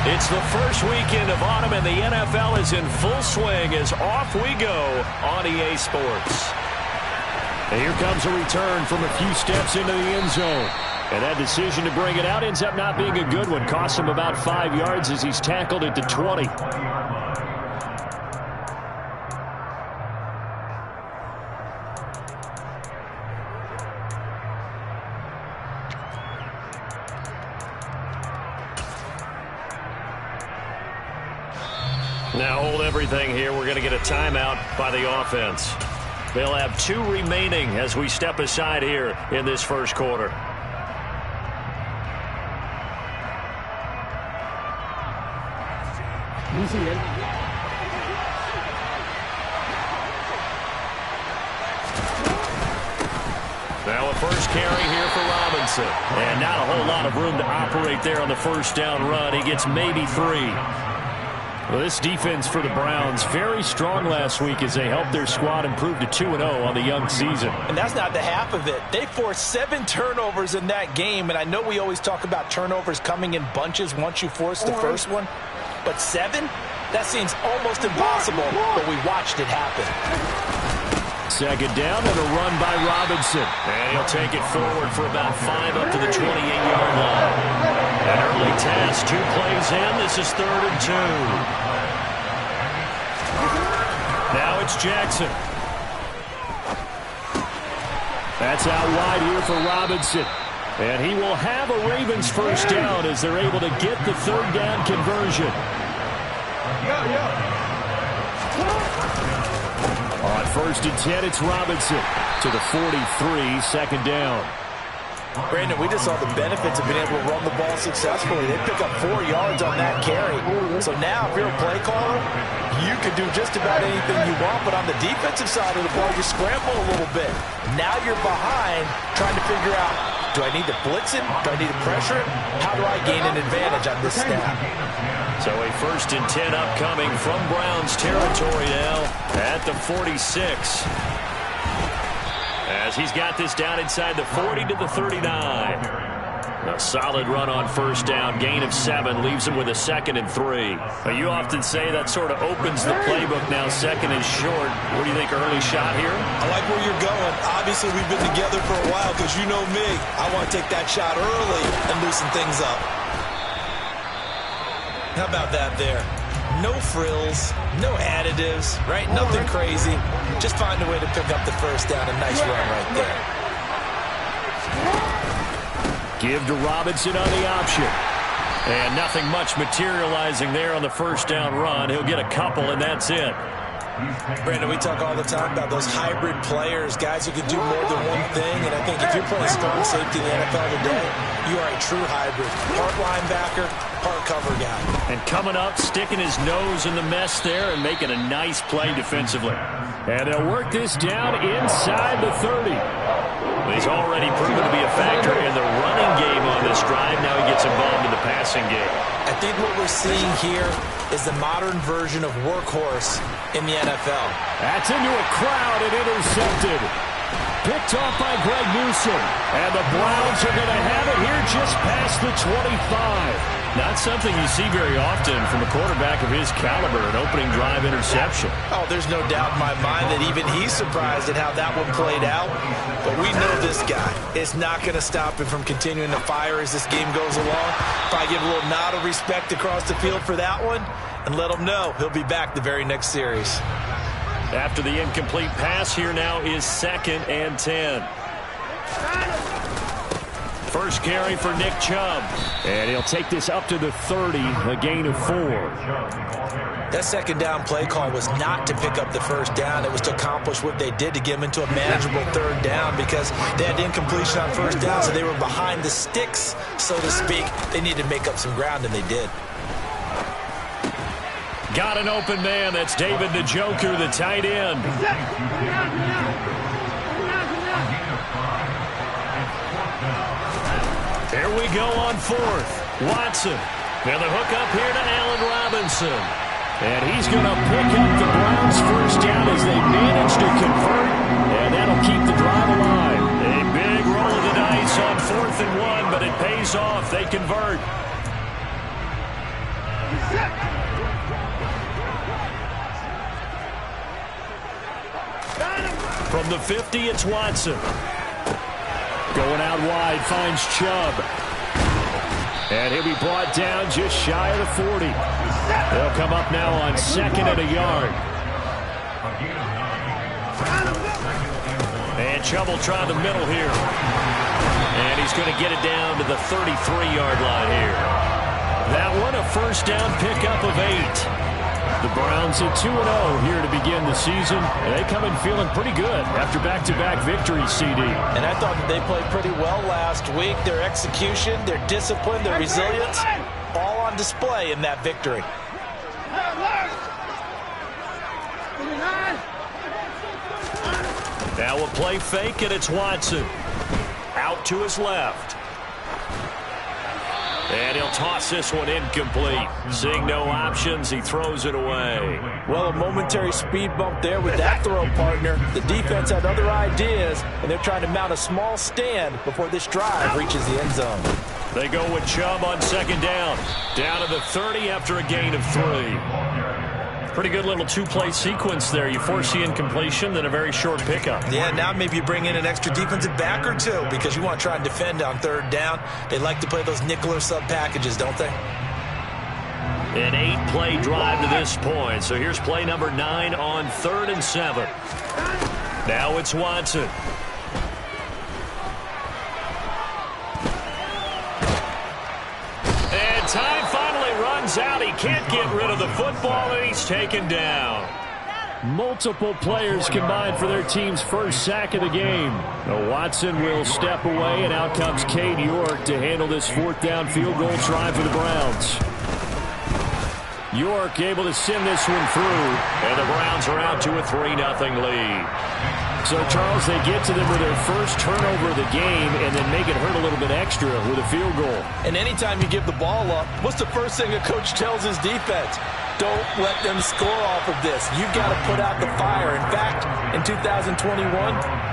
It's the first weekend of autumn, and the NFL is in full swing as off we go on EA Sports. And here comes a return from a few steps into the end zone. And that decision to bring it out ends up not being a good one. Costs him about 5 yards as he's tackled at the 20. Now hold everything here. We're going to get a timeout by the offense. They'll have 2 remaining as we step aside here in this first quarter. Now a first carry here for Robinson. And not a whole lot of room to operate there on the first down run. He gets maybe 3. Well, this defense for the Browns, very strong last week as they helped their squad improve to 2-0 on the young season. And that's not the half of it. They forced 7 turnovers in that game, and I know we always talk about turnovers coming in bunches once you force the first one. But 7? That seems almost impossible, but we watched it happen. Second down and a run by Robinson. And he'll take it forward for about 5 up to the 28-yard line. An early task, 2 plays in. This is 3rd and 2. Now it's Jackson. That's out wide here for Robinson. And he will have a Ravens first down as they're able to get the 3rd down conversion. On 1st and 10, it's Robinson to the 43, 2nd down. Brandon, we just saw the benefits of being able to run the ball successfully. They pick up 4 yards on that carry. So now, if you're a play caller, you can do just about anything you want. But on the defensive side of the ball, you scramble a little bit. Now you're behind trying to figure out, do I need to blitz him? Do I need to pressure him? How do I gain an advantage on this snap? So a 1st and 10 upcoming from Browns territory now at the 46. As he's got this down inside the 40 to the 39. A solid run on 1st down. Gain of 7 leaves him with a 2nd and 3. Now, you often say that sort of opens the playbook now. 2nd and short. What do you think, early shot here? I like where you're going. Obviously, we've been together for a while because you know me. I want to take that shot early and loosen things up. How about that there? No frills, no additives, right? Nothing crazy. Just find a way to pick up the first down. A nice run right there. Give to Robinson on the option. And nothing much materializing there on the 1st down run. He'll get a couple, and that's it. Brandon, we talk all the time about those hybrid players, guys who can do more than one thing. And I think if you're playing strong safety in the NFL today, you are a true hybrid. Part linebacker, part cover guy. And coming up, sticking his nose in the mess there and making a nice play defensively. And they'll work this down inside the 30. He's already proven to be a factor in the running game on this drive. Now he gets involved in the passing game. I think what we're seeing here is the modern version of workhorse in the NFL. That's into a crowd and intercepted. Picked off by Greg Newsome. And the Browns are going to have it here just past the 25. Not something you see very often from a quarterback of his caliber, an opening drive interception. Oh, there's no doubt in my mind that even he's surprised at how that one played out. But we know this guy is not going to stop him from continuing to fire as this game goes along. Probably give a little nod of respect across the field for that one and let him know he'll be back the very next series. After the incomplete pass, here now is 2nd and 10. First carry for Nick Chubb. And he'll take this up to the 30, a gain of 4. That 2nd down play call was not to pick up the 1st down. It was to accomplish what they did to get him into a manageable 3rd down because they had incompletion on 1st down, so they were behind the sticks, so to speak. They needed to make up some ground, and they did. Got an open man. That's David Njoku, the tight end. Here we go on 4th. Watson. And the hook up here to Allen Robinson. And he's going to pick up the Browns' first down as they manage to convert. And that'll keep the drive alive. A big roll of the dice on 4th and 1, but it pays off. They convert. From the 50, it's Watson. Going out wide, finds Chubb. And he'll be brought down just shy of the 40. They'll come up now on 2nd and a yard. And Chubb will try the middle here. And he's going to get it down to the 33-yard line here. That one, a first down pickup of 8. The Browns at 2-0 here to begin the season. And they come in feeling pretty good after back-to-back victories, CD. And I thought that they played pretty well last week. Their execution, their discipline, their resilience, all on display in that victory. Now a play fake, and it's Watson. Out to his left. And he'll toss this one incomplete. Seeing no options, he throws it away. Well, a momentary speed bump there with that throw, partner. The defense had other ideas, and they're trying to mount a small stand before this drive reaches the end zone. They go with Chubb on 2nd down. Down to the 30 after a gain of 3. Pretty good little two-play sequence there. You force the incompletion, then a very short pickup. Yeah, now maybe you bring in an extra defensive back or two because you want to try and defend on 3rd down. They like to play those nickel or sub packages, don't they? An 8-play drive to this point. So here's play number 9 on 3rd and 7. Now it's Watson. And time finally runs out. He can't get rid of the football, and he's taken down. Multiple players combined for their team's first sack of the game. Now Watson will step away, and out comes Cade York to handle this 4th down field goal try for the Browns. York able to send this one through, and the Browns are out to a 3-0 lead. So, Charles, they get to them with their first turnover of the game and then make it hurt a little bit extra with a field goal. And anytime you give the ball up, what's the first thing a coach tells his defense? Don't let them score off of this. You've got to put out the fire. In fact, in 2021,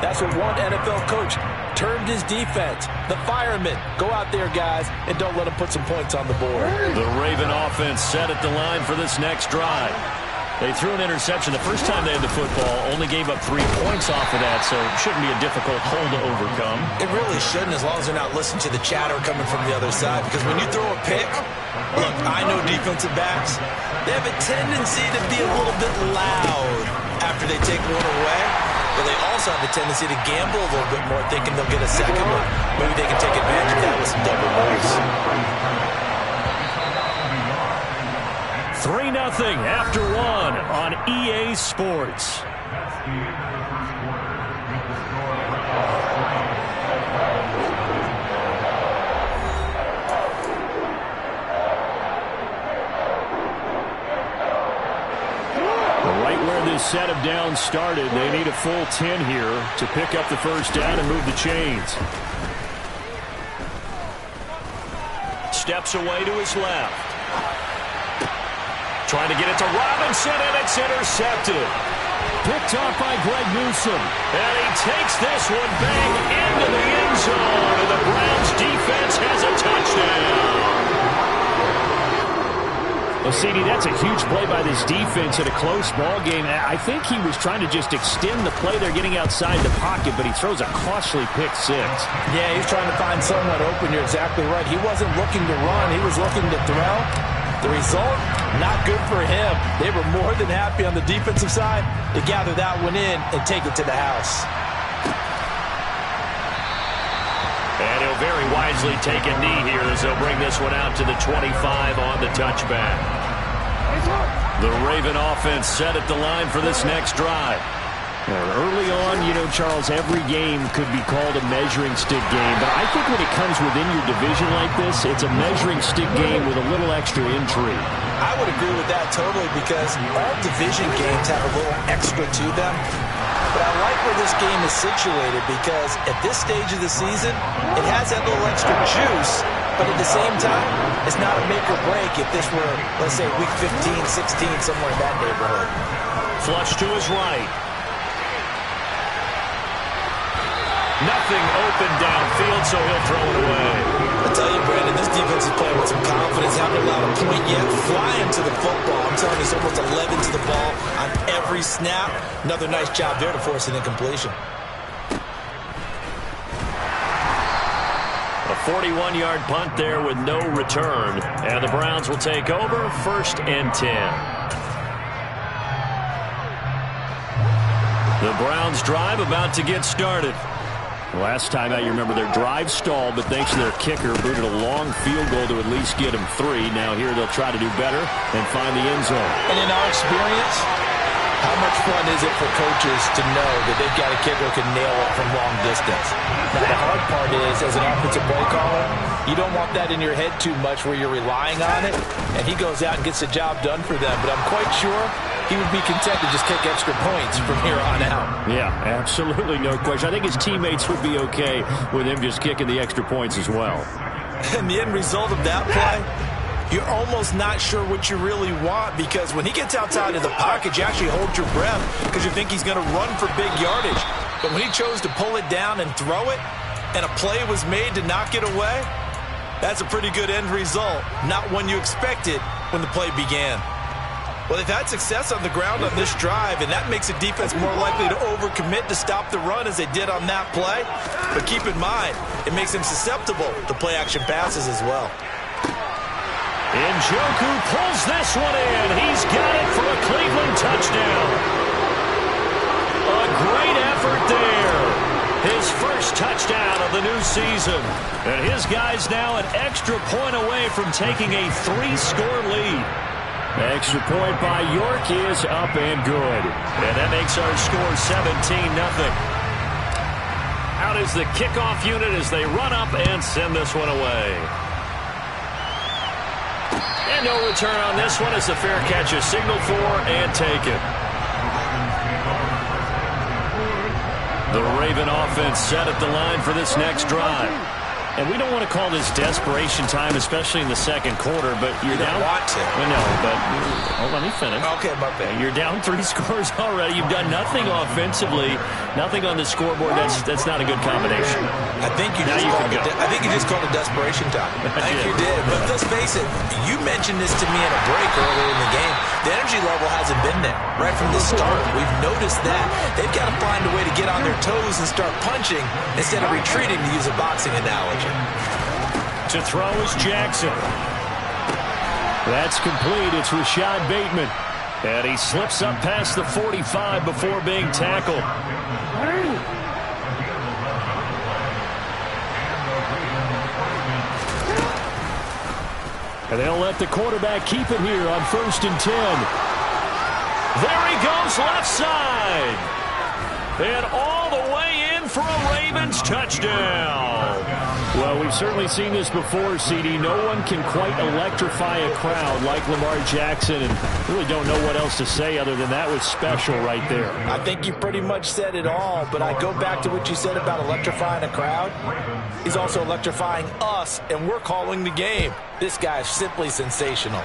that's what one NFL coach termed his defense. The firemen. Go out there, guys, and don't let them put some points on the board. The Raven offense set at the line for this next drive. They threw an interception the first time they had the football, only gave up 3 points off of that, so it shouldn't be a difficult hole to overcome. It really shouldn't, as long as they're not listening to the chatter coming from the other side. Because when you throw a pick, look, I know defensive backs, they have a tendency to be a little bit loud after they take one away. But they also have a tendency to gamble a little bit more, thinking they'll get a second one. Maybe they can take advantage of that with some double moves. 3-0 after 1 on EA Sports. Right where this set of downs started, they need a full 10 here to pick up the first down and move the chains. Steps away to his left. Trying to get it to Robinson, and it's intercepted. Picked off by Greg Newsome. And he takes this one back into the end zone, and the Browns defense has a touchdown. Well, CD, that's a huge play by this defense in a close ball game. I think he was trying to just extend the play. They're getting outside the pocket, but he throws a costly pick 6. Yeah, he's trying to find someone open. You're exactly right. He wasn't looking to run. He was looking to throw. The result, not good for him. They were more than happy on the defensive side to gather that one in and take it to the house. And he'll very wisely take a knee here as they'll bring this one out to the 25 on the touchback. The Raven offense set at the line for this next drive. Early on, you know, Charles, every game could be called a measuring stick game. But I think when it comes within your division like this, it's a measuring stick game with a little extra intrigue. I would agree with that totally because all division games have a little extra to them. But I like where this game is situated because at this stage of the season, it has that little extra juice. But at the same time, it's not a make or break if this were, let's say, week 15, 16, somewhere in that neighborhood. Flush to his right. Nothing open downfield, so he'll throw it away. I tell you, Brandon, this defense is playing with some confidence, haven't allowed a point yet, flying to the football. I'm telling you, it's almost 11 to the ball on every snap. Another nice job there to force an incompletion. A 41-yard punt there with no return. And the Browns will take over 1st and 10. The Browns drive about to get started. Last time out, you remember their drive stalled, but thanks to their kicker, booted a long field goal to at least get them 3. Now here they'll try to do better and find the end zone. And in our experience, how much fun is it for coaches to know that they've got a kicker who can nail it from long distance? Now, the hard part is, as an offensive play caller, you don't want that in your head too much where you're relying on it, and he goes out and gets the job done for them. But I'm quite sure he would be content to just kick extra points from here on out. Yeah, absolutely, no question. I think his teammates would be okay with him just kicking the extra points as well. And the end result of that play, you're almost not sure what you really want, because when he gets outside of the pocket, you actually hold your breath because you think he's going to run for big yardage. But when he chose to pull it down and throw it, and a play was made to knock it away, that's a pretty good end result. Not one you expected when the play began. Well, they've had success on the ground on this drive, and that makes a defense more likely to overcommit to stop the run as they did on that play. But keep in mind, it makes them susceptible to play-action passes as well. Njoku pulls this one in. He's got it for a Cleveland touchdown. A great effort there. His first touchdown of the new season. And his guys now an extra point away from taking a 3-score lead. Extra point by York is up and good. And that makes our score 17-0. Out is the kickoff unit as they run up and send this one away. And no return on this one as the fair catch is signaled for and taken. The Raven offense set at the line for this next drive. And we don't want to call this desperation time, especially in the second quarter, but you're down. Want to. I know, but let me finish. Okay, my bad. You're down 3 scores already. You've done nothing offensively, nothing on the scoreboard. That's not a good combination. I think you just called it desperation time. I think you did. But let's face it, you mentioned this to me in a break earlier in the game. The energy level hasn't been there right from the start. We've noticed that. They've got to find a way to get on their toes and start punching instead of retreating, to use a boxing analogy. To throw is Jackson. That's complete. It's Rashad Bateman. And he slips up past the 45 before being tackled. And they'll let the quarterback keep it here on 1st and 10. There he goes left side. And all the way in for a Ravens touchdown. Well, we've certainly seen this before, CD. No one can quite electrify a crowd like Lamar Jackson, and really don't know what else to say other than that was special right there. I think you pretty much said it all, but I go back to what you said about electrifying a crowd. He's also electrifying us, and we're calling the game. This guy is simply sensational.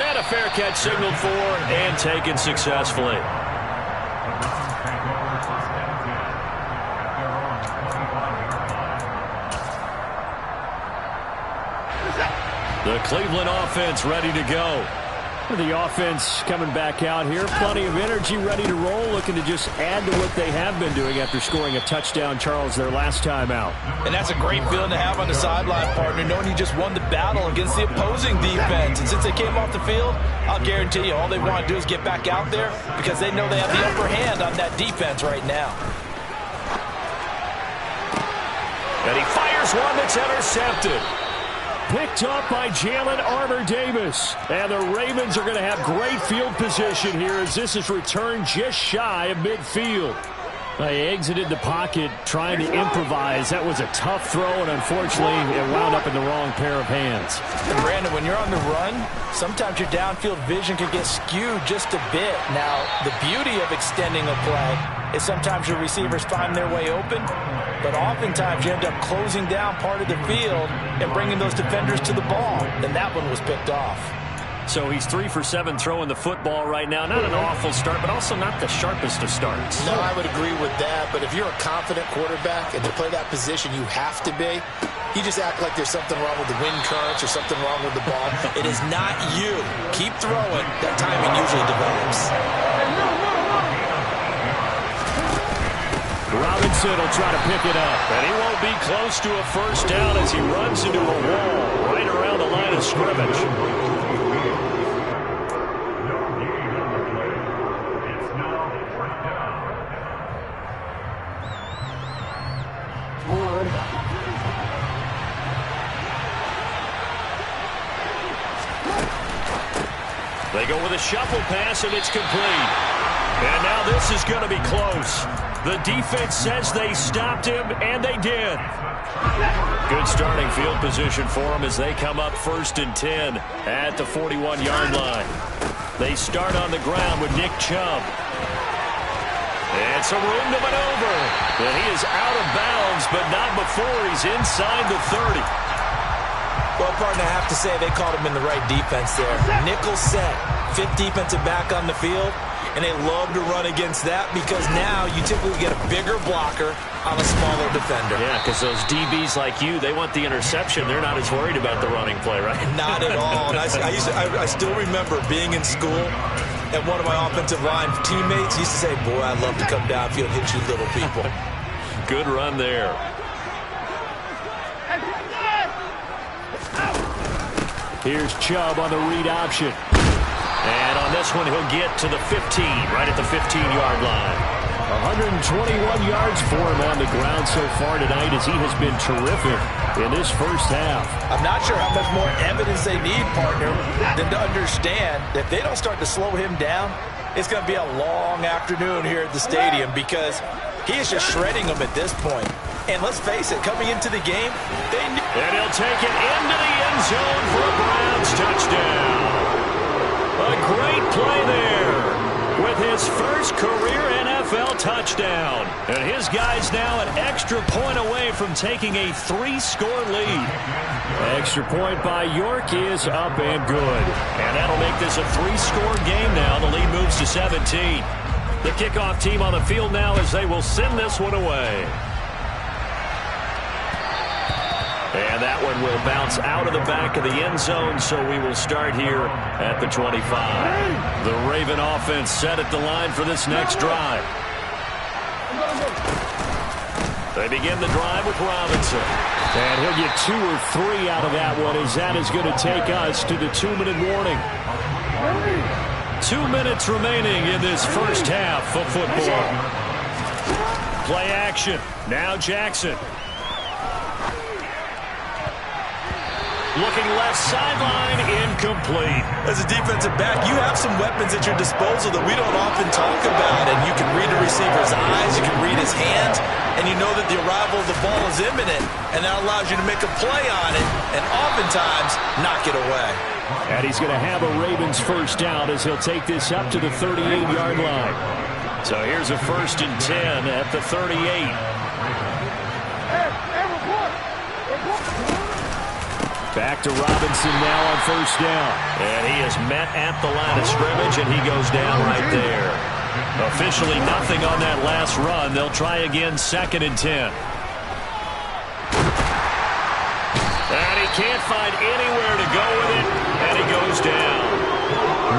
And a fair catch signaled for and taken successfully. The Cleveland offense ready to go. The offense coming back out here. Plenty of energy, ready to roll, looking to just add to what they have been doing after scoring a touchdown, Charles, their last time out. And that's a great feeling to have on the sideline, partner, knowing you just won the battle against the opposing defense. And since they came off the field, I'll guarantee you all they want to do is get back out there because they know they have the upper hand on that defense right now. And he fires one that's intercepted. Picked up by Jalen Armour-Davis. And the Ravens are going to have great field position here as this is returned just shy of midfield. They exited the pocket trying to improvise. That was a tough throw, and unfortunately, it wound up in the wrong pair of hands. And Brandon, when you're on the run, sometimes your downfield vision can get skewed just a bit. Now, the beauty of extending a play is sometimes your receivers find their way open, but oftentimes you end up closing down part of the field and bringing those defenders to the ball, and that one was picked off. So he's 3 for 7 throwing the football right now. Not an awful start, but also not the sharpest of starts. No, I would agree with that. But if you're a confident quarterback and to play that position, you have to be. You just act like there's something wrong with the wind currents or something wrong with the ball. It is not you. Keep throwing. That timing usually develops. Robinson will try to pick it up. And he won't be close to a first down as he runs into a wall right around the line of scrimmage. They go with a shuffle pass, and it's complete. And now this is going to be close. The defense says they stopped him, and they did. Good starting field position for them as they come up 1st and 10 at the 41-yard line. They start on the ground with Nick Chubb. And some room to maneuver. And he is out of bounds, but not before he's inside the 30. Well, partner, I have to say they called him in the right defense there. Nickel set, 5th defensive back on the field, and they love to run against that because now you typically get a bigger blocker on a smaller defender. Yeah, because those DBs like you, they want the interception. They're not as worried about the running play, right? Not at all. And I still remember being in school, and one of my offensive line teammates used to say, boy, I'd love to come downfield and hit you little people. Good run there. Here's Chubb on the read option. And on this one, he'll get to the 15, right at the 15-yard line. 121 yards for him on the ground so far tonight as he has been terrific in this first half. I'm not sure how much more evidence they need, partner, than to understand that if they don't start to slow him down, it's going to be a long afternoon here at the stadium because he is just shredding them at this point. And let's face it, coming into the game, they knew. And he'll take it into the end zone for a Browns touchdown. A great play there with his first career NFL touchdown. And his guy's now an extra point away from taking a 3-score lead. Extra point by York is up and good. And that'll make this a 3-score game now. The lead moves to 17. The kickoff team on the field now as they will send this one away. And that one will bounce out of the back of the end zone, so we will start here at the 25. The Raven offense set at the line for this next drive. They begin the drive with Robinson. And he'll get 2 or 3 out of that one as that is going to take us to the 2-minute warning. 2 minutes remaining in this first half of football. Play action. Now Jackson. Looking left sideline, incomplete. As a defensive back, you have some weapons at your disposal that we don't often talk about. And you can read a receiver's eyes, you can read his hands, and you know that the arrival of the ball is imminent. And that allows you to make a play on it and oftentimes knock it away. And he's going to have a Ravens first down as he'll take this up to the 38-yard line. So here's a 1st and 10 at the 38. Back to Robinson now on first down. And he is met at the line of scrimmage, and he goes down right there. Officially nothing on that last run. They'll try again 2nd and 10. And he can't find anywhere to go with it, and he goes down.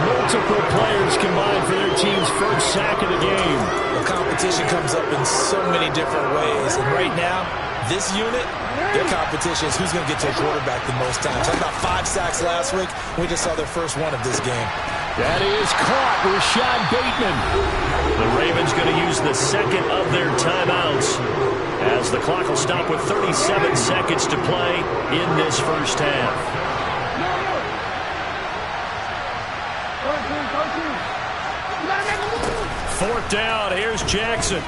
Multiple players combined for their team's first sack of the game. The competition comes up in so many different ways. And right now, this unit, their competition is who's going to get to the quarterback the most times. Talking about 5 sacks last week. We just saw their first one of this game. That is caught. Rashad Bateman. The Ravens going to use the second of their timeouts as the clock will stop with 37 seconds to play in this first half. Fourth down. Here's Jackson.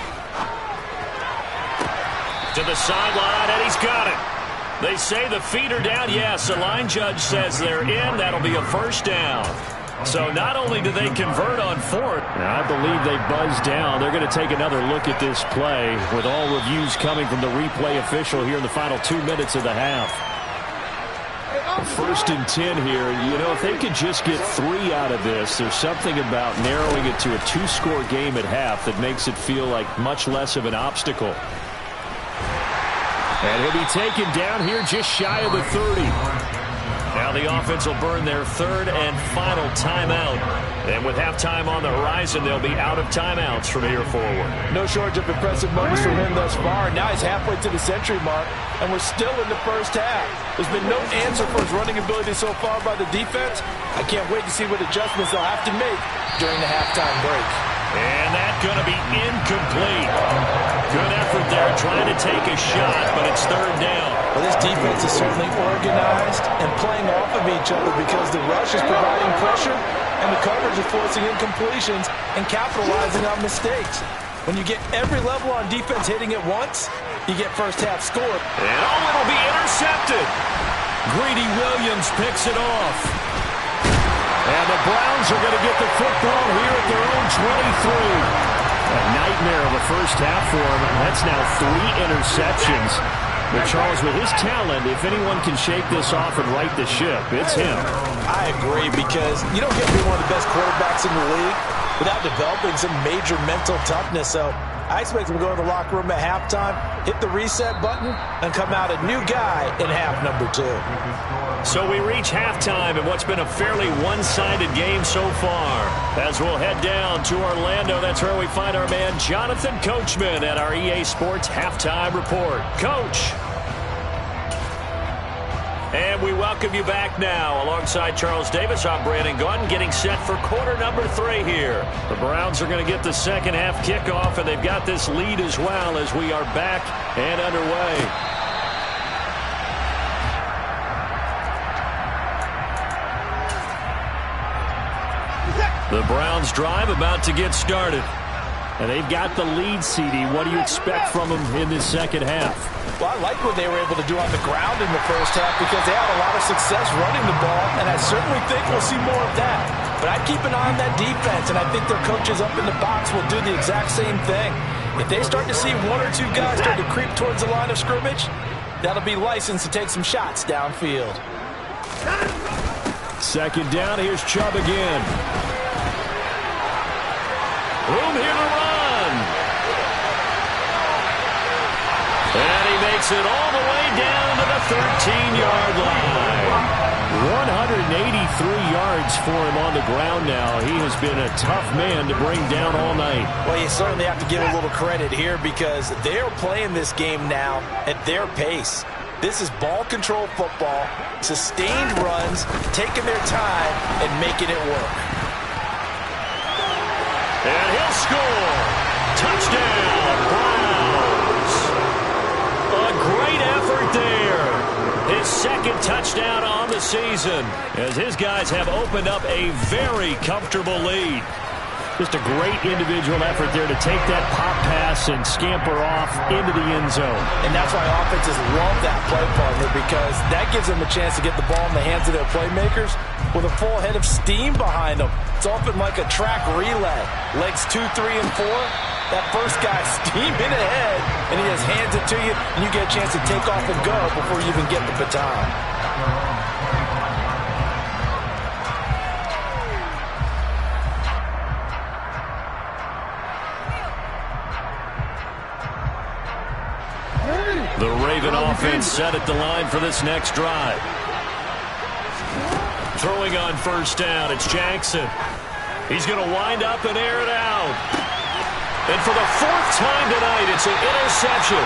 To the sideline, and he's got it. They say the feet are down. Yes, the line judge says they're in. That'll be a first down. So not only do they convert on 4th, I believe they buzzed down. They're going to take another look at this play with all reviews coming from the replay official here in the final 2 minutes of the half. First and 10 here. You know, if they could just get 3 out of this, there's something about narrowing it to a 2-score game at half that makes it feel like much less of an obstacle. And he'll be taken down here just shy of the 30. Now the offense will burn their third and final timeout. And with halftime on the horizon, they'll be out of timeouts from here forward. No shortage of impressive moments from him thus far. Now he's halfway to the century mark, and we're still in the first half. There's been no answer for his running ability so far by the defense. I can't wait to see what adjustments they'll have to make during the halftime break. And that's going to be incomplete. Good effort there trying to take a shot, but it's third down. Well, this defense is certainly organized and playing off of each other because the rush is providing pressure and the coverage is forcing incompletions and capitalizing on mistakes. When you get every level on defense hitting at once, you get first half score. And it'll be intercepted. Greedy Williams picks it off. And the Browns are going to get the football here at their own 23. A nightmare of a first half for him. That's now 3 interceptions. But Charles, with his talent, if anyone can shake this off and right the ship, it's him. I agree, because you don't get to be one of the best quarterbacks in the league without developing some major mental toughness. So I expect him to go to the locker room at halftime, hit the reset button, and come out a new guy in half number 2. So we reach halftime in what's been a fairly one-sided game so far. As we'll head down to Orlando, that's where we find our man Jonathan Coachman at our EA Sports Halftime Report. Coach. And we welcome you back now. Alongside Charles Davis, I'm Brandon Gaudin, getting set for quarter number 3 here. The Browns are going to get the second half kickoff, and they've got this lead as well as we are back and underway. The Browns drive about to get started. And they've got the lead, CD. What do you expect from them in this second half? Well, I like what they were able to do on the ground in the first half because they had a lot of success running the ball, and I certainly think we'll see more of that. But I'd keep an eye on that defense, and I think their coaches up in the box will do the exact same thing. If they start to see 1 or 2 guys start to creep towards the line of scrimmage, that'll be licensed to take some shots downfield. Second down, here's Chubb again. Room here to run. And he makes it all the way down to the 13-yard line. 183 yards for him on the ground now. He has been a tough man to bring down all night. Well, you certainly have to give a little credit here because they're playing this game now at their pace. This is ball control football, sustained runs, taking their time and making it work. And he'll score. Touchdown, Browns. A great effort there. His second touchdown on the season as his guys have opened up a very comfortable lead. Just a great individual effort there to take that pop pass and scamper off into the end zone. And that's why offenses love that play partner, because that gives them a chance to get the ball in the hands of their playmakers with a full head of steam behind them. It's often like a track relay. Legs 2, 3, and 4. That first guy steaming ahead, and he just hands it to you, and you get a chance to take off and go before you even get the baton. The Raven offense set at the line for this next drive. Throwing on first down, it's Jackson. He's going to wind up and air it out. And for the 4th time tonight, it's an interception.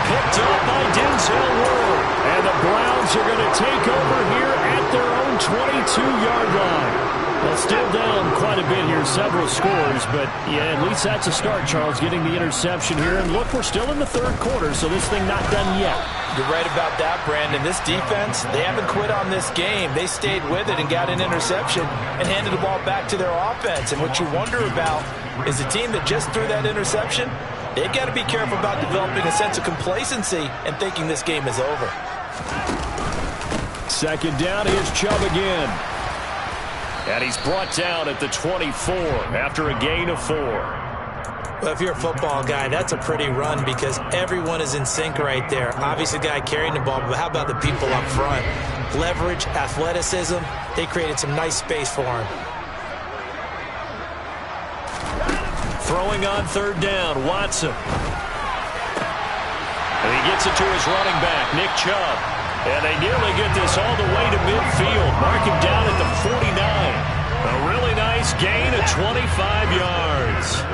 Picked up by Denzel Ward. And the Browns are going to take over here at their own 22-yard line. Well, still down quite a bit here, several scores, but yeah, at least that's a start, Charles, getting the interception here. And look, we're still in the 3rd quarter, so this thing not done yet. You're right about that, Brandon. This defense, they haven't quit on this game. They stayed with it and got an interception and handed the ball back to their offense. And what you wonder about is the team that just threw that interception, they've got to be careful about developing a sense of complacency and thinking this game is over. Second down, here's Chubb again. And he's brought down at the 24 after a gain of 4. Well, if you're a football guy, that's a pretty run because everyone is in sync right there. Obviously, the guy carrying the ball, but how about the people up front? leverage, athleticism. They created some nice space for him. Throwing on third down, Watson. And he gets it to his running back, Nick Chubb. And they nearly get this all the way to midfield. Mark him down at the 49. A really nice gain of 25 yards.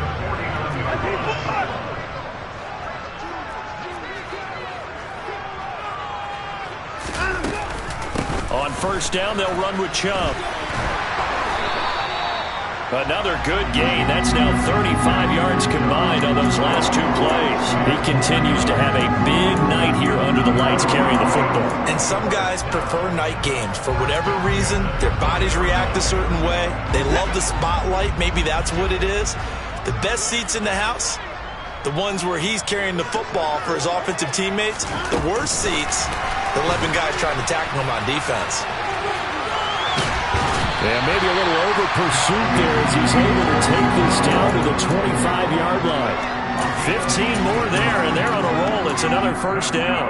On first down, they'll run with Chubb. Another good gain. That's now 35 yards combined on those last 2 plays. He continues to have a big night here under the lights carrying the football. And some guys prefer night games. For whatever reason, their bodies react a certain way. They love the spotlight. Maybe that's what it is. The best seats in the house, the ones where he's carrying the football for his offensive teammates. The worst seats, the 11 guys trying to tackle him on defense. Yeah, maybe a little over-pursuit there as he's able to take this down to the 25-yard line. 15 more there, and they're on a roll. It's another first down.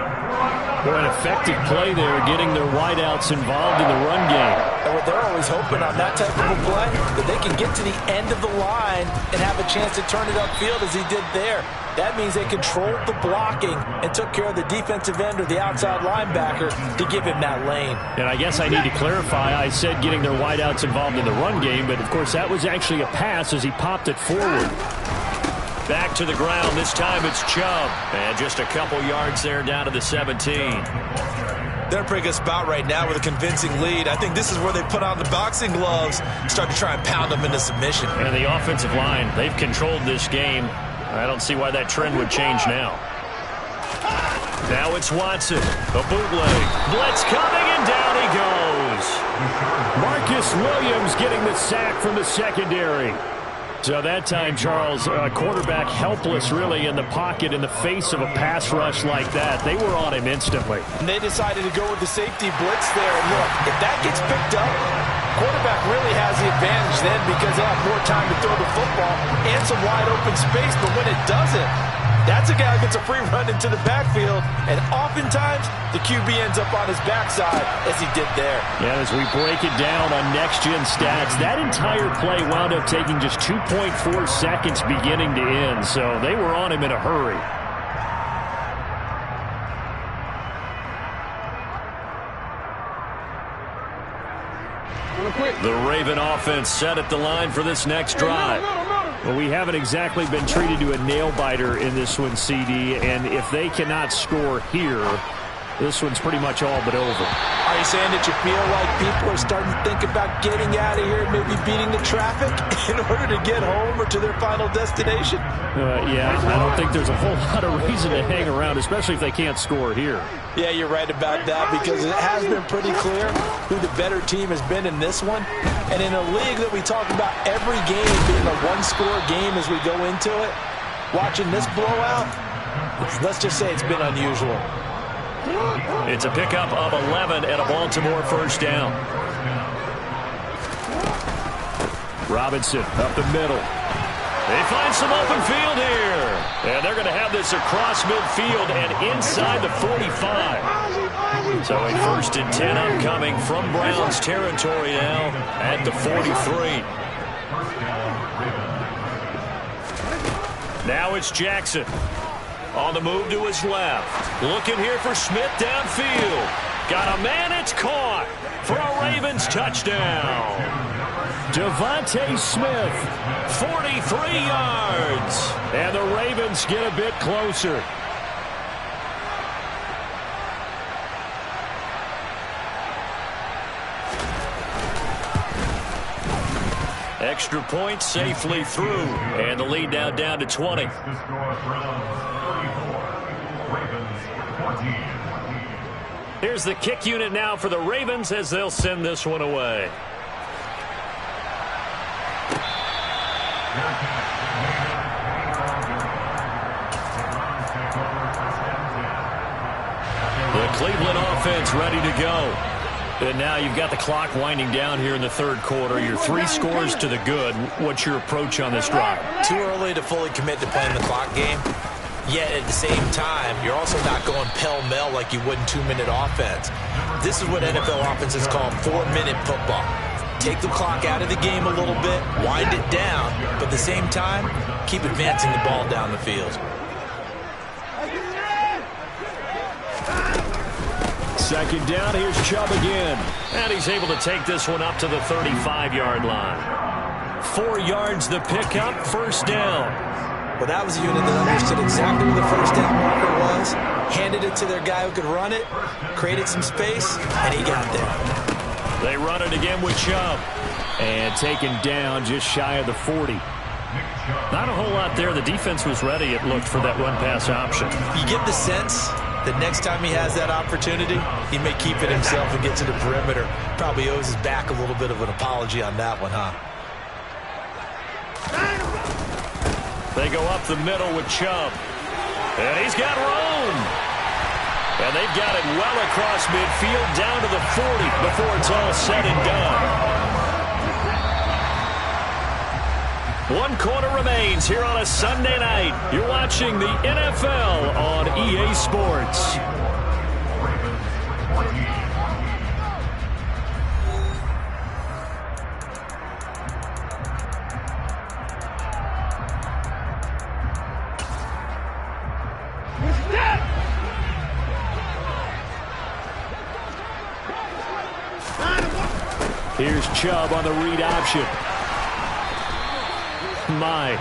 Boy, an effective play there, getting their wideouts involved in the run game. And what they're always hoping on that type of a play, that they can get to the end of the line and have a chance to turn it upfield as he did there. That means they controlled the blocking and took care of the defensive end or the outside linebacker to give him that lane. And I guess I need to clarify, I said getting their wideouts involved in the run game, but of course that was actually a pass as he popped it forward. Back to the ground. This time it's Chubb. And just a couple yards there down to the 17. They're in a pretty good spot right now with a convincing lead. I think this is where they put on the boxing gloves, start to try and pound them into submission. And the offensive line, they've controlled this game. I don't see why that trend would change now. Now it's Watson. A bootleg. Blitz coming, and down he goes. Marcus Williams getting the sack from the secondary. So that time, Charles, quarterback helpless really in the pocket in the face of a pass rush like that. They were on him instantly. And they decided to go with the safety blitz there. And look, if that gets picked up, quarterback really has the advantage then because they'll have more time to throw the football and some wide open space. But when it doesn't, that's a guy who gets a free run into the backfield. And oftentimes, the QB ends up on his backside as he did there. Yeah, as we break it down on next-gen stats, that entire play wound up taking just 2.4 seconds beginning to end. So they were on him in a hurry. The Raven offense set at the line for this next drive. Well, we haven't exactly been treated to a nail-biter in this one, CD, and if they cannot score here, this one's pretty much all but over. Are you saying that you feel like people are starting to think about getting out of here, maybe beating the traffic in order to get home or to their final destination? Yeah, I don't think there's a whole lot of reason to hang around, especially if they can't score here. Yeah, you're right about that because it has been pretty clear who the better team has been in this one. And in a league that we talk about every game being a one-score game as we go into it, watching this blowout, let's just say it's been unusual. It's a pickup of 11 and a Baltimore first down. Robinson up the middle. They find some open field here. And they're going to have this across midfield and inside the 45. So a 1st and 10 upcoming from Browns territory now at the 43. Now it's Jackson. On the move to his left. Looking here for Smith downfield. Got a man, it's caught for a Ravens touchdown. Devontae Smith, 43 yards. And the Ravens get a bit closer. Extra point safely through. And the lead now down to 20. Here's the kick unit now for the Ravens as they'll send this one away. The Cleveland offense ready to go. And now you've got the clock winding down here in the third quarter. You're 3 scores to the good. What's your approach on this drive? Too early to fully commit to playing the clock game. Yet at the same time, you're also not going pell-mell like you would in 2-minute offense. This is what NFL offenses call 4-minute football. Take the clock out of the game a little bit, wind it down, but at the same time, keep advancing the ball down the field. Second down, here's Chubb again. And he's able to take this one up to the 35-yard line. 4 yards the pickup, first down. Well, that was a unit that understood exactly where the first down marker was, handed it to their guy who could run it, created some space, and he got there. They run it again with Chubb. And taken down just shy of the 40. Not a whole lot there. The defense was ready, it looked, for that run-pass option. You get the sense that next time he has that opportunity, he may keep it himself and get to the perimeter. Probably owes his back a little bit of an apology on that one, huh? They go up the middle with Chubb. And he's got room. And they've got it well across midfield down to the 40 before it's all said and done. 1 quarter remains here on a Sunday night. You're watching the NFL on EA Sports. Here's Chubb on the read option. My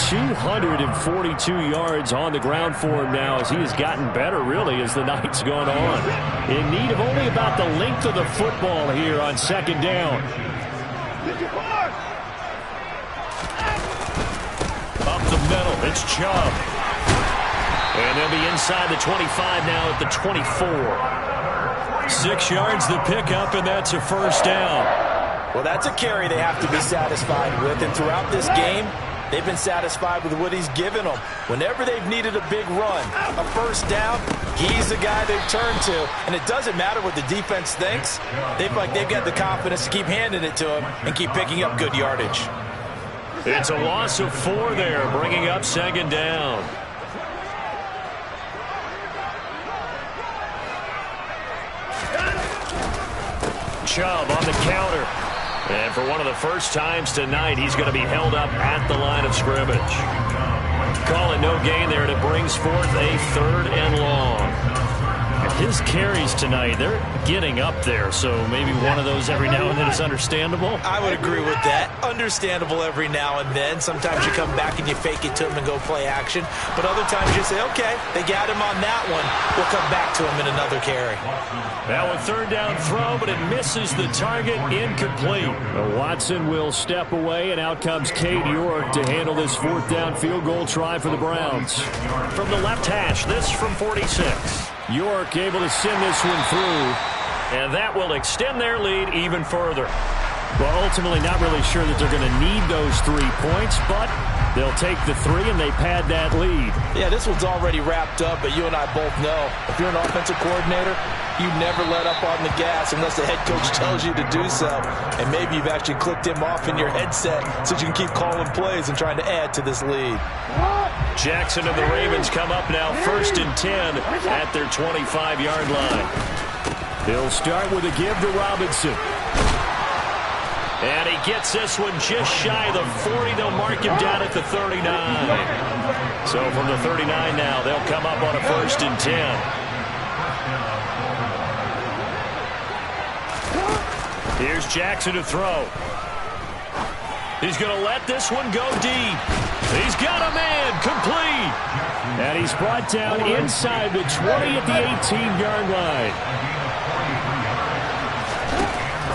242 yards on the ground for him now as he has gotten better, really, as the night's gone on. In need of only about the length of the football here on second down. Up the middle, it's Chubb. And they'll be inside the 25 now at the 24. 6 yards the pickup, and that's a first down. Well, that's a carry they have to be satisfied with. And throughout this game, they've been satisfied with what he's given them. Whenever they've needed a big run, a first down, he's the guy they've turned to. And it doesn't matter what the defense thinks. They've got the confidence to keep handing it to him and keep picking up good yardage. It's a loss of 4 there, bringing up second down. Chubb on the counter. And for one of the first times tonight, he's going to be held up at the line of scrimmage. Call it no gain there, and it brings forth a 3rd and long. His carries tonight, they're getting up there, so maybe one of those every now and then is understandable. I would agree with that. Understandable every now and then. Sometimes you come back and you fake it to him and go play action. But other times you say, okay, they got him on that one. We'll come back to him in another carry. Now a 3rd down throw, but it misses the target, incomplete. Watson will step away, and out comes Cade York to handle this 4th down field goal try for the Browns. From the left hash, this from 46. York able to send this one through, and that will extend their lead even further. Well, ultimately not really sure that they're going to need those 3 points, but they'll take the 3 and they pad that lead. Yeah, this one's already wrapped up, but you and I both know if you're an offensive coordinator, you never let up on the gas unless the head coach tells you to do so. And maybe you've actually clicked him off in your headset so you can keep calling plays and trying to add to this lead. Jackson and the Ravens come up now 1st and 10 at their 25-yard line. He'll start with a give to Robinson. And he gets this one just shy of the 40. They'll mark him down at the 39. So from the 39 now, they'll come up on a 1st and 10. Here's Jackson to throw. He's going to let this one go deep. He's got a man, complete. And he's brought down inside the 20 at the 18-yard line.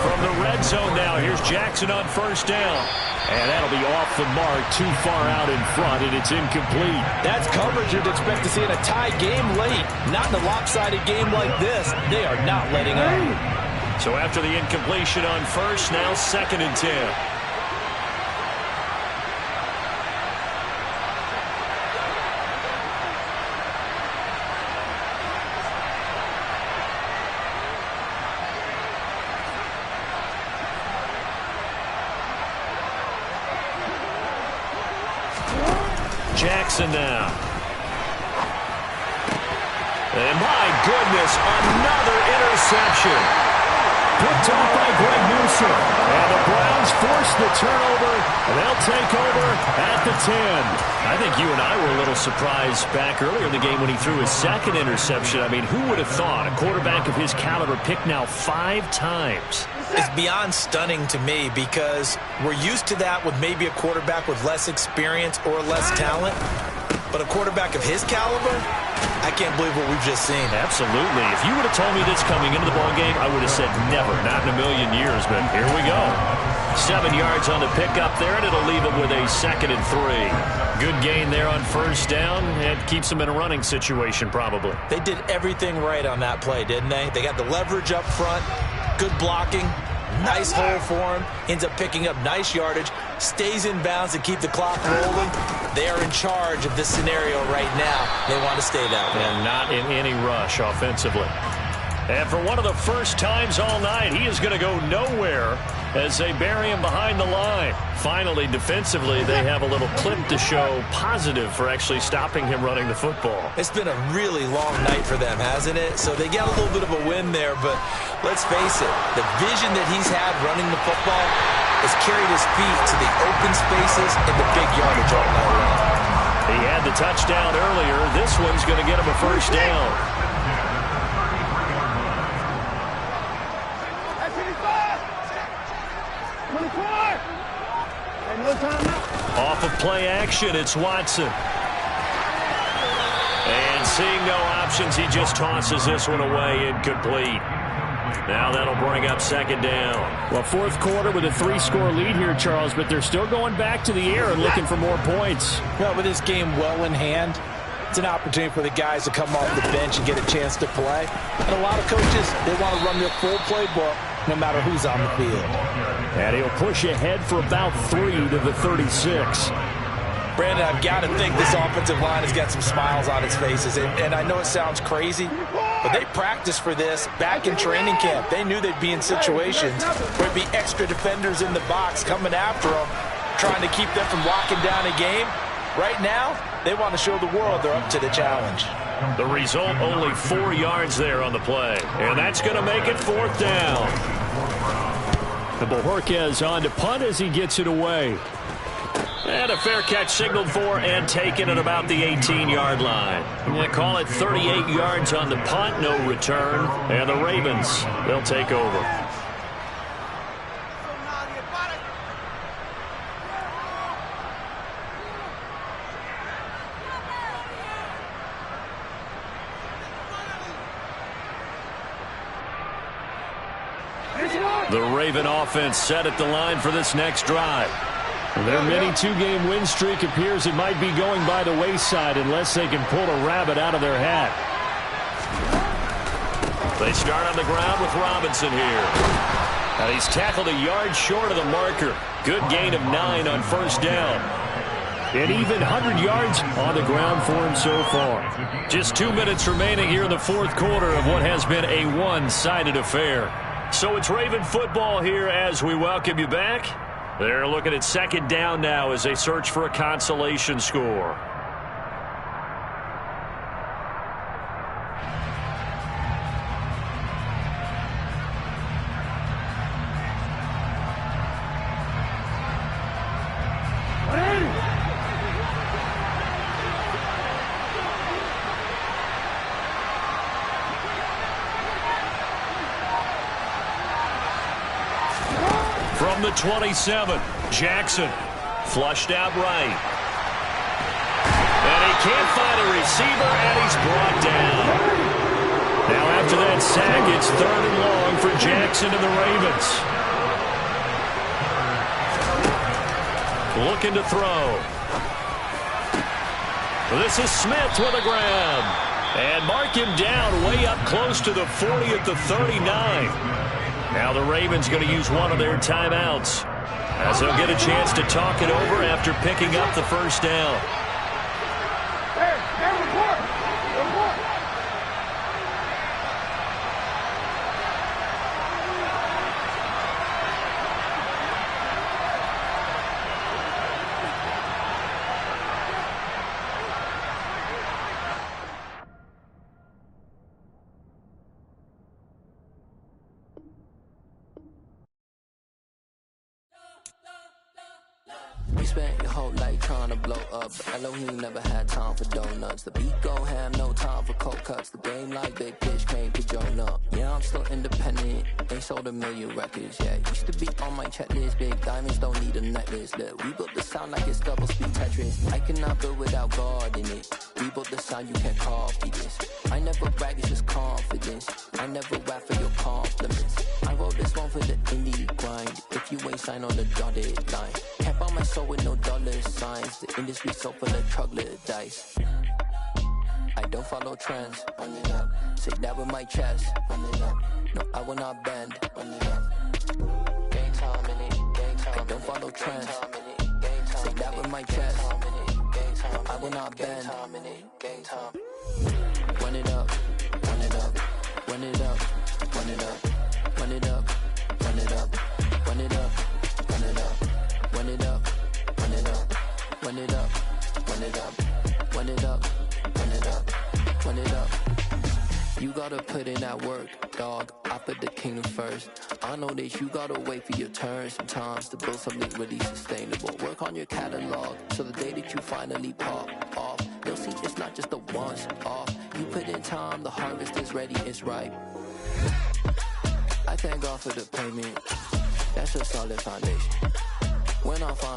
From the red zone now, here's Jackson on 1st down. And that'll be off the mark, too far out in front, and it's incomplete. That's coverage you'd expect to see in a tie game late. Not in a lopsided game like this. They are not letting up. So after the incompletion on 1st, now 2nd and 10. Jackson now. And my goodness, another interception. Picked off by Greg Newsom. And the Browns force the turnover. And they'll take over at the 10. I think you and I were a little surprised back earlier in the game when he threw his second interception. I mean, who would have thought a quarterback of his caliber picked now 5 times? It's beyond stunning to me because we're used to that with maybe a quarterback with less experience or less talent. But a quarterback of his caliber, I can't believe what we've just seen. Absolutely. If you would have told me this coming into the ballgame, I would have said never, not in a million years. But here we go. 7 yards on the pickup there, and it'll leave it with a 2nd and 3. Good gain there on first down. It keeps them in a running situation, probably. They did everything right on that play, didn't they? They got the leverage up front, good blocking, nice hole for him, ends up picking up nice yardage, stays in bounds to keep the clock rolling. They are in charge of this scenario right now. They want to stay that way. And not in any rush offensively. And for one of the first times all night, he is going to go nowhere as they bury him behind the line. Finally, defensively, they have a little clip to show positive for actually stopping him running the football. It's been a really long night for them, hasn't it? So they got a little bit of a win there, but let's face it, the vision that he's had running the football has carried his feet to the open spaces and the big yardage all night long. He had the touchdown earlier. This one's going to get him a first down. Off of play action, it's Watson. And seeing no options, he just tosses this one away, incomplete. Now that'll bring up 2nd down. Well, 4th quarter with a 3-score lead here, Charles, but they're still going back to the air and looking for more points. Well, with this game well in hand, it's an opportunity for the guys to come off the bench and get a chance to play. And a lot of coaches, they want to run their full playbook no matter who's on the field. And he'll push ahead for about 3 to the 36. Brandon, I've got to think this offensive line has got some smiles on its faces. And I know it sounds crazy, but they practiced for this back in training camp. They knew they'd be in situations where there'd be extra defenders in the box coming after them, trying to keep them from locking down a game. Right now, they want to show the world they're up to the challenge. The result, only 4 yards there on the play. And that's going to make it 4th down. The Bojorquez on to punt as he gets it away. And a fair catch signaled for and taken at about the 18-yard line. They call it 38 yards on the punt, no return. And the Ravens, they'll take over. The Raven offense set at the line for this next drive. Their mini 2-game win streak appears it might be going by the wayside unless they can pull a rabbit out of their hat. They start on the ground with Robinson here. And he's tackled a yard short of the marker. Good gain of 9 on first down. And even 100 yards on the ground for him so far. Just 2 minutes remaining here in the 4th quarter of what has been a one-sided affair. So it's Raven football here as we welcome you back. They're looking at 2nd down now as they search for a consolation score. From the 27, Jackson flushed out right. And he can't find a receiver, and he's brought down. Now after that sack, it's 3rd and long for Jackson and the Ravens. Looking to throw. This is Smith with a grab. And mark him down way up close to the 40 at the 39. Now the Ravens going to use one of their timeouts as they'll get a chance to talk it over after picking up the first down. You spent your whole life trying to blow up, but Elohim never had time for donuts. The beat go ham, no time for cold cuts. The game like big pitch came to join up. Yeah, I'm still independent, ain't sold a million records yet. Used to be on my checklist, big diamonds don't need a necklace. Look, we built the sound like it's double speed Tetris. I cannot build without God in it. We built the sound, you can't copy this. I never brag, it's just confidence. I never rap for your compliments. I wrote this one for the indie grind. If you ain't signed on the dotted line, can't buy my soul with no dollar signs. The industry so full of troglodytes. I don't follow trends. Run it up. Say that with my chest. Run it up. No, I will not bend. Run it up. Game time in it. Game time. I don't follow trends. Say that with my chest. I will not bend. Game time. Run it up. Run it up. Run it up. Run it up. Run it up. Run it up. Run it up. Run it up. Run it up. Run it up. Run it up. Run it up. Run it up. Run it up. Run it up. You gotta put in that work, dog. I put the kingdom first. I know that you gotta wait for your turn sometimes to build something really sustainable. Work on your catalog so the day that you finally pop off, you'll see it's not just a once off. You put in time, the harvest is ready, it's ripe. I thank God for the payment. That's a solid foundation. When I found